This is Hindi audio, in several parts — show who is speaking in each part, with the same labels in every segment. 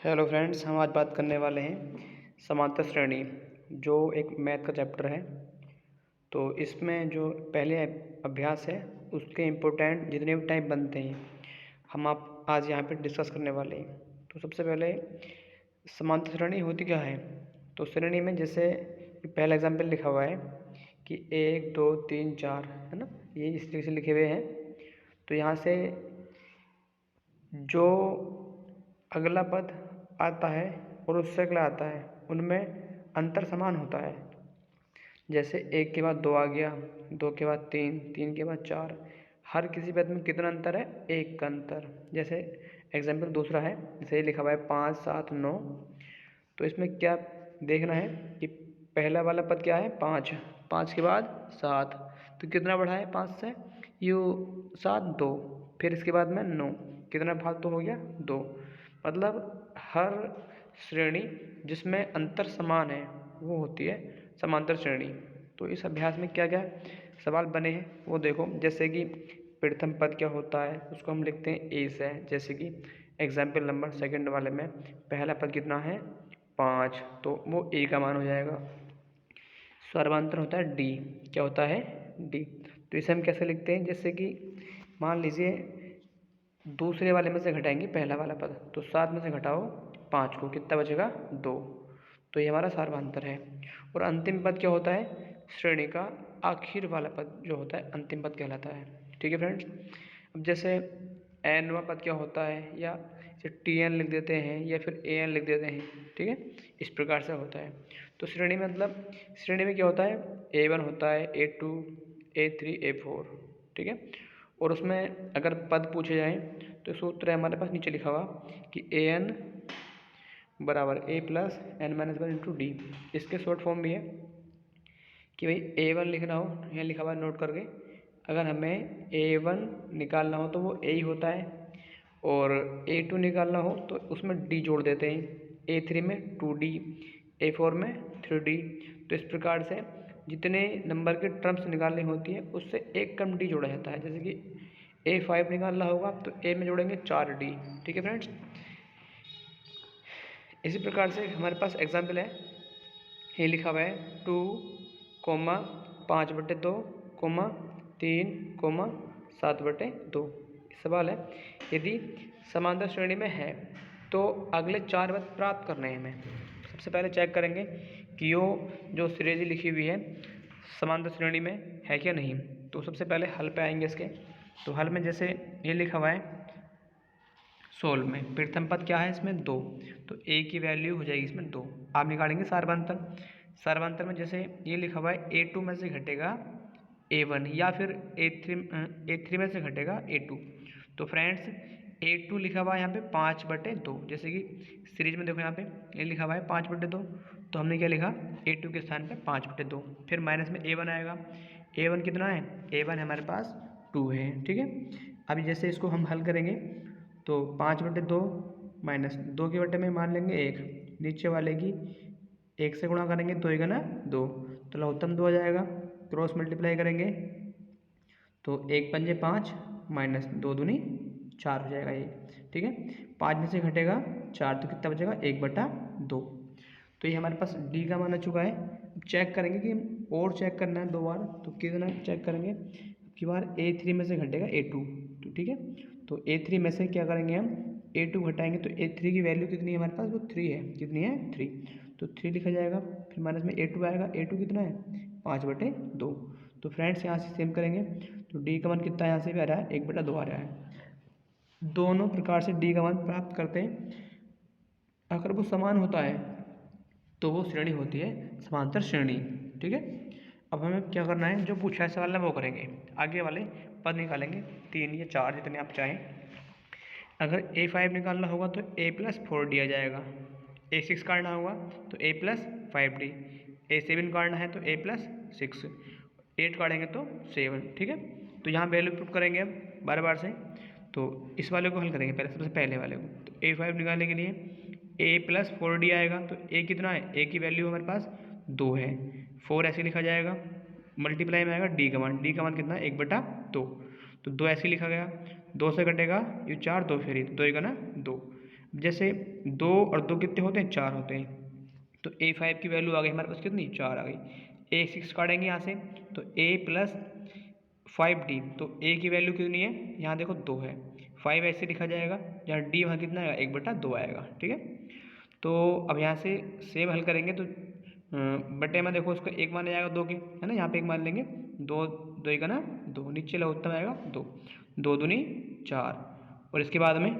Speaker 1: हेलो फ्रेंड्स, हम आज बात करने वाले हैं समांतर श्रेणी, जो एक मैथ का चैप्टर है। तो इसमें जो पहले अभ्यास है उसके इम्पोर्टेंट जितने भी टाइप बनते हैं हम आप आज यहाँ पे डिस्कस करने वाले हैं। तो सबसे पहले समांतर श्रेणी होती क्या है। तो श्रेणी में जैसे पहला एग्जाम्पल लिखा हुआ है कि 1 2 3 4 है ना, ये इस तरीके से लिखे हुए हैं। तो यहाँ से जो अगला पद आता है और उससे अगला आता है उनमें अंतर समान होता है। जैसे 1 के बाद 2 आ गया, 2 के बाद 3, 3 के बाद 4। हर किसी पद में कितना अंतर है? 1 का अंतर। जैसे एग्जाम्पल दूसरा है, जैसे लिखा हुआ है 5 7 9। तो इसमें क्या देखना है कि पहला वाला पद क्या है? 5, 5 के बाद 7, तो कितना बढ़ा है 5 से? यू 7 2, फिर इसके बाद में 9, कितना फालतू हो गया? 2। मतलब हर श्रेणी जिसमें अंतर समान है वो होती है समांतर श्रेणी। तो इस अभ्यास में क्या क्या सवाल बने हैं वो देखो। जैसे कि प्रथम पद क्या होता है उसको हम लिखते हैं ए से। जैसे कि एग्जाम्पल नंबर सेकंड वाले में पहला पद कितना है? 5, तो वो ए का मान हो जाएगा। सर्वांतर होता है डी। क्या होता है? डी। तो इसे हम कैसे लिखते हैं? जैसे कि मान लीजिए दूसरे वाले में से घटाएंगे पहला वाला पद, तो 7 में से घटाओ 5 को, कितना बचेगा? 2। तो ये हमारा सर्वांतर है। और अंतिम पद क्या होता है? श्रेणी का आखिर वाला पद जो होता है अंतिम पद कहलाता है। ठीक है फ्रेंड्स। अब जैसे एनवा पद क्या होता है, या जैसे टी एन लिख देते हैं या फिर ए एन लिख देते हैं। ठीक है, इस प्रकार से होता है। तो श्रेणी में मतलब श्रेणी में क्या होता है? A1 होता है, A2 A3 A4। ठीक है। और उसमें अगर पद पूछे जाएँ तो सूत्र है हमारे पास नीचे लिखा हुआ कि ए एन बराबर A plus n minus one into D. इसके शॉर्ट फॉर्म भी है कि भाई A1 लिखना हो, यहाँ लिखा हुआ नोट करके, अगर हमें A1 निकालना हो तो वो A ही होता है, और A2 निकालना हो तो उसमें D जोड़ देते हैं। A3 में 2D, A4 में 3D। तो इस प्रकार से जितने नंबर के टर्म्स निकालनी होती है उससे एक कम D जोड़ा जाता है। जैसे कि A5 निकालना होगा तो A में जोड़ेंगे 4D। ठीक है फ्रेंड्स। इसी प्रकार से हमारे पास एग्जाम्पल है, ये लिखा हुआ है 2, 5/2, 3, 7/2। सवाल है यदि समांतर श्रेणी में है तो अगले 4 पद प्राप्त करने हैं हमें। सबसे पहले चेक करेंगे कि जो श्रेणी लिखी हुई है समांतर श्रेणी में है क्या नहीं। तो सबसे पहले हल पे आएंगे इसके। तो हल में जैसे ये लिखा हुआ है 16 में प्रथम पद क्या है इसमें? 2, तो ए की वैल्यू हो जाएगी इसमें 2। आप निकालेंगे सर्वांतर। सर्वांतर में जैसे ये लिखा हुआ है A2 में से घटेगा A1, या फिर A3 में से घटेगा A2। तो फ्रेंड्स A2 लिखा हुआ है यहाँ पे 5/2। जैसे कि सीरीज में देखो यहाँ पे ये लिखा हुआ है 5/2, तो हमने क्या लिखा? A2 के स्थान पे 5/2। फिर माइनस में A1 आएगा। A1 कितना है? A1 हमारे पास 2 है। ठीक है। अभी जैसे इसको हम हल करेंगे तो 5/2 माइनस 2 के बटे में मान लेंगे 1, नीचे वाले की 1 से गुणा करेंगे, 2 1 2, तो लघुत्तम 2 आ जाएगा। क्रॉस मल्टीप्लाई करेंगे तो 1 पंजे 5 माइनस 2 दूनी 4 हो जाएगा ये। ठीक है। 5 में से घटेगा 4 तो कितना बचेगा? 1/2। तो ये हमारे पास डी का मान आ चुका है। अब चेक करेंगे कि और चेक करना है 2 बार, तो कितना चेक करेंगे? की बार A3 में से घटेगा A2। तो ठीक है, तो A3 में से क्या करेंगे हम? A2 घटाएंगे तो A3 की वैल्यू कितनी है हमारे पास? वो 3 है। कितनी है? 3। तो 3 लिखा जाएगा। फिर माइनस में A2 आएगा। A2 कितना है? 5/2। तो फ्रेंड्स यहाँ से सेम करेंगे तो D का मान कितना यहाँ से भी आ रहा है? 1/2 आ रहा है। दोनों प्रकार से D का मान प्राप्त करते हैं। अगर वो समान होता है तो वो श्रेणी होती है समांतर श्रेणी। ठीक है। अब हमें क्या करना है? जो पूछा है सवाल में वो करेंगे। आगे वाले पद निकालेंगे 3 या 4 जितने आप चाहें। अगर A5 निकालना होगा तो A+4 दिया जाएगा। A6 काटना होगा तो A+5D। A7 काटना है तो A+6। 8 काटेंगे तो 7। ठीक है। तो यहाँ वैल्यू पुट करेंगे अब बार बार से। तो इस वाले को हल करेंगे पहले, सबसे पहले वाले को। तो A5 निकालने के लिए A+4D आएगा। तो A कितना है? A की वैल्यू हमारे पास 2 है। 4 ऐसे लिखा जाएगा। मल्टीप्लाई में आएगा D का मान। D का मान कितना है? 1/2। तो 2 ऐसे लिखा गया। 2 से कटेगा ये 4, 2 फेरी, 2 1 2। जैसे 2 और 2 कितने होते हैं, 4 होते हैं। तो A5 की वैल्यू आ गई हमारे पास कितनी, 4 आ गई। A6 काटेंगे यहाँ से तो A प्लस 5D, तो A की वैल्यू कितनी है, यहाँ देखो 2 है। 5 ऐसे लिखा जाएगा, जहाँ D वहाँ कितना आएगा, 1/2 आएगा। ठीक है, तो अब यहाँ से सेम हल करेंगे तो बटे में देखो उसको 1 माना जाएगा 2 के, है ना, यहाँ पे 1 मान लेंगे। 2 2 1 ना 2, नीचे लघुत्तम आएगा 2, 2 दूनी 4, और इसके बाद में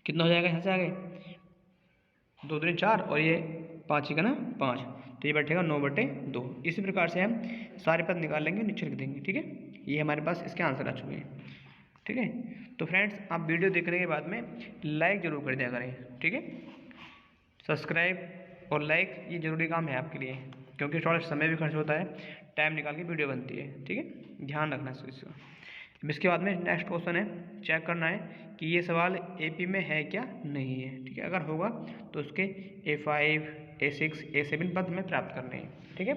Speaker 1: कितना हो जाएगा, यहाँ से आगे 2 दूनी 4 और ये 5 का ना 5, तो ये बैठेगा 9/2। इसी प्रकार से हम सारे पद निकाल लेंगे, नीचे लिख देंगे। ठीक है, ये हमारे पास इसके आंसर आ चुके हैं। ठीक है, तो फ्रेंड्स आप वीडियो देखने के बाद में लाइक ज़रूर कर दिया करें। ठीक है, सब्सक्राइब और लाइक ये ज़रूरी काम है आपके लिए, क्योंकि थोड़ा समय भी खर्च होता है, टाइम निकाल के वीडियो बनती है। ठीक है, ध्यान रखना है इसका। अब इसके बाद में नेक्स्ट क्वेश्चन है, चेक करना है कि ये सवाल AP में है क्या नहीं है। ठीक है, अगर होगा तो उसके A5, A6, A7 पद हमें प्राप्त करने हैं। ठीक है,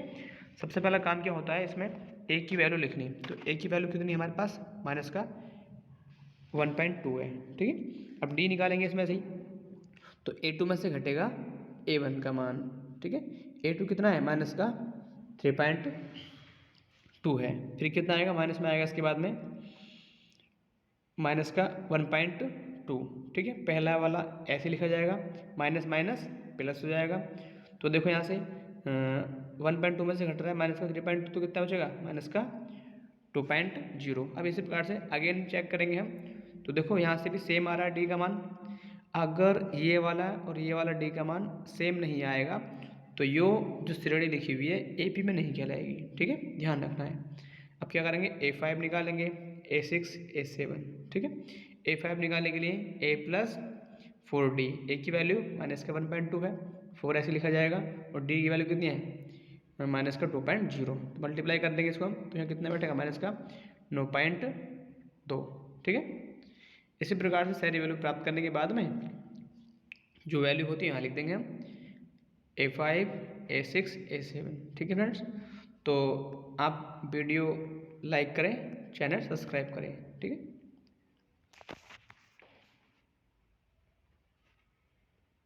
Speaker 1: सबसे पहला काम क्या होता है इसमें, A की वैल्यू लिखनी। तो A की वैल्यू कितनी है हमारे पास, माइनस का 1.2 है। ठीक है, अब D निकालेंगे इसमें से ही, तो A2 में से घटेगा A1 का मान। ठीक है, A2 कितना है, माइनस का 3.2 है। फिर कितना आएगा, माइनस में आएगा इसके बाद में माइनस का 1.2। ठीक है, पहला वाला ऐसे लिखा जाएगा, माइनस माइनस प्लस हो जाएगा। तो देखो यहाँ से 1.2 में से घट रहा है माइनस का 3.2, तो कितना बचेगा, माइनस का 2.0। अब इसी प्रकार से अगेन चेक करेंगे हम, तो देखो यहाँ से भी सेम आ रहा है D का मान। अगर ये वाला और ये वाला D का मान सेम नहीं आएगा तो यो जो श्रेणी लिखी हुई है AP में नहीं कहलाएगी। ठीक है, ध्यान रखना है। अब क्या करेंगे, A5 निकालेंगे, A6, A7। ठीक है, A5 निकालने के लिए A प्लस 4D, A की वैल्यू माइनस का 1.2 है, 4 ऐसे लिखा जाएगा, और D की वैल्यू कितनी है, माइनस का 2.0। तो मल्टीप्लाई कर देंगे इसको हम, तो यहाँ कितना बैठेगा, माइनस का 9.2। ठीक है, इसी प्रकार से सारी वैल्यू प्राप्त करने के बाद में जो वैल्यू होती है यहाँ लिख देंगे हम, A5, A6, A7। ठीक है फ्रेंड्स, तो आप वीडियो लाइक करें, चैनल सब्सक्राइब करें। ठीक है।